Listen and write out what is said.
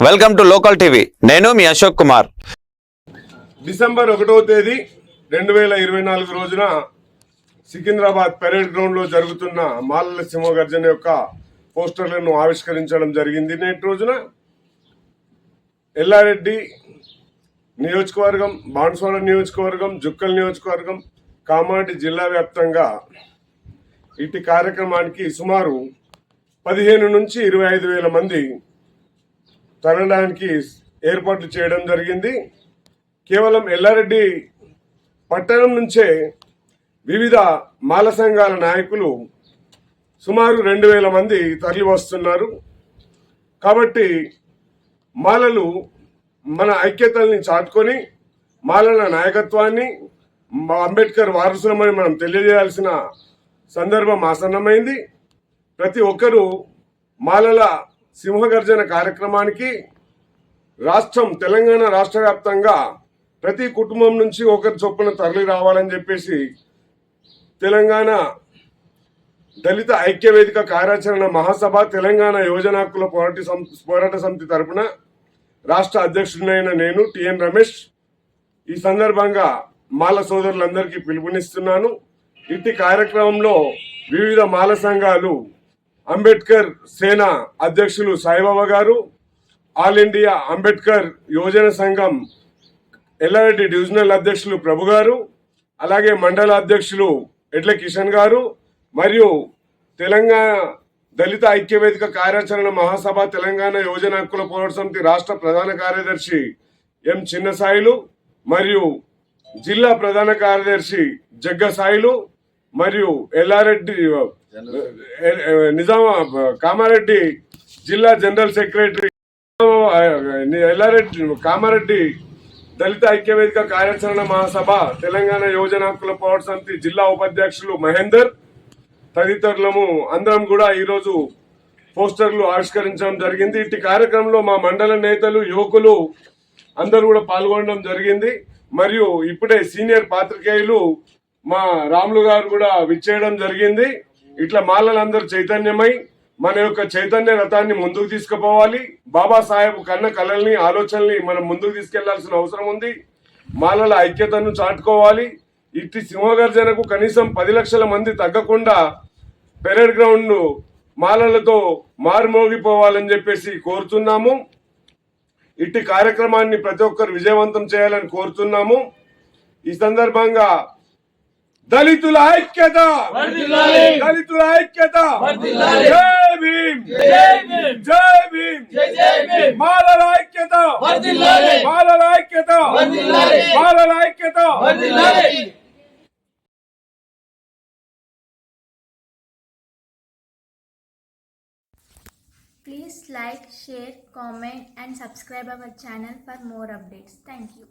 Welcome to local TV. నేను మీ Ashok Kumar. December 1వ తేదీ 2024 రోజున సికింద్రాబాద్ పెరేడ్ గ్రౌండ్ లో జరుగుతున్న మాలల సింహగర్జన యొక్క పోస్టర్లను ఆవిష్కరించడం జరిగింది. నేటి రోజున ఎల్లారెడ్డి నియోజకవర్గం, బాన్స్వాడ నియోజకవర్గం, జుక్కల్ నియోజకవర్గం, కామారెడ్డి జిల్లా వ్యాప్తంగా ఇటు కార్యక్రమానికి సుమారు 15 నుంచి 25,000 మంది తరలడానికి ఏర్పాట్లు చేయడం జరిగింది. కేవలం ఎల్లారెడ్డి పట్టణం నుంచే వివిధ మాల సంఘాల నాయకులు సుమారు 2,000 మంది తరలి వస్తున్నారు. కాబట్టి మాలలు మన ఐక్యతల్ని చాటుకొని మాలల నాయకత్వాన్ని అంబేద్కర్ వారసులమని మనం తెలియజేయాల్సిన సందర్భం ఆసన్నమైంది. ప్రతి ఒక్కరూ మాలల సింహగర్జన కార్యక్రమానికి తెలంగాణ రాష్ట్ర వ్యాప్తంగా ప్రతి కుటుంబం నుంచి ఒకరి చొప్పున తరలి రావాలని చెప్పేసి తెలంగాణ దళిత ఐక్య వేదిక కార్యాచరణ మహాసభ, తెలంగాణ యువజన హక్కుల పోరాట సమితి తరపున రాష్ట్ర అధ్యక్షుడినైన నేను టిఎన్ రమేష్ ఈ సందర్భంగా మాల సోదరులందరికీ పిలుపునిస్తున్నాను. ఇట్టి కార్యక్రమంలో వివిధ మాల సంఘాలు, అంబేద్కర్ సేన అధ్యక్షులు సాయిబాబా గారు, ఆల్ ఇండియా అంబేద్కర్ యువజన సంఘం ఎల్లారెడ్డి డివిజనల్ అధ్యక్షులు ప్రభు గారు, అలాగే మండల అధ్యక్షులు ఎడ్ల కిషన్ గారు, మరియు తెలంగాణ దళిత ఐక్యవేదిక కార్యాచరణ మహాసభ, తెలంగాణ యువజన హక్కుల పోరాట సమితి రాష్ట్ర ప్రధాన కార్యదర్శి ఎం చిన్నసాయిలు, మరియు జిల్లా ప్రధాన కార్యదర్శి జగ్గ సాయిలు, మరియు ఎల్లారెడ్డి కామారెడ్డి జిల్లా జనరల్ సెక్రటరీ కామారెడ్డి దళిత ఐక్యవేదిక కార్యాచరణ మహాసభ, తెలంగాణ యువజన హక్కుల పోరాట సమితి జిల్లా ఉపాధ్యక్షులు మహేందర్ తదితరులము అందరం కూడా ఈరోజు పోస్టర్లు ఆవిష్కరించడం జరిగింది. ఇట్టి కార్యక్రమంలో మా మండల నేతలు, యువకులు అందరూ కూడా పాల్గొనడం జరిగింది. మరియు ఇప్పుడే సీనియర్ పాత్రికేయులు మా రాములు గారు కూడా విచ్చేయడం జరిగింది. ఇట్లా మాలలందరూ చైతన్యమై మన యొక్క చైతన్య రథాన్ని ముందుకు తీసుకుపోవాలి. బాబాసాహెబ్ కన్న కళల్ని, ఆలోచనల్ని మనం ముందుకు తీసుకెళ్లాల్సిన అవసరం ఉంది. మాలల ఐక్యతను చాటుకోవాలి. ఇట్టి సింహగర్జనకు కనీసం 10 లక్షల మంది తగ్గకుండా పెరేడ్ గ్రౌండ్ మాలలతో మారుమోగిపోవాలని చెప్పేసి కోరుతున్నాము. ఇట్టి కార్యక్రమాన్ని ప్రతి ఒక్కరు విజయవంతం చేయాలని కోరుతున్నాము. ఈ సందర్భంగా దళితుల ఐక్యత, దళితుల ఐక్యత, జై భీమ్, జై భీమ్, మాలల ఐక్యత, మాలల ఐక్యత, మాలల ఐక్యత. Please like, share, comment and subscribe our channel for more updates. Thank you.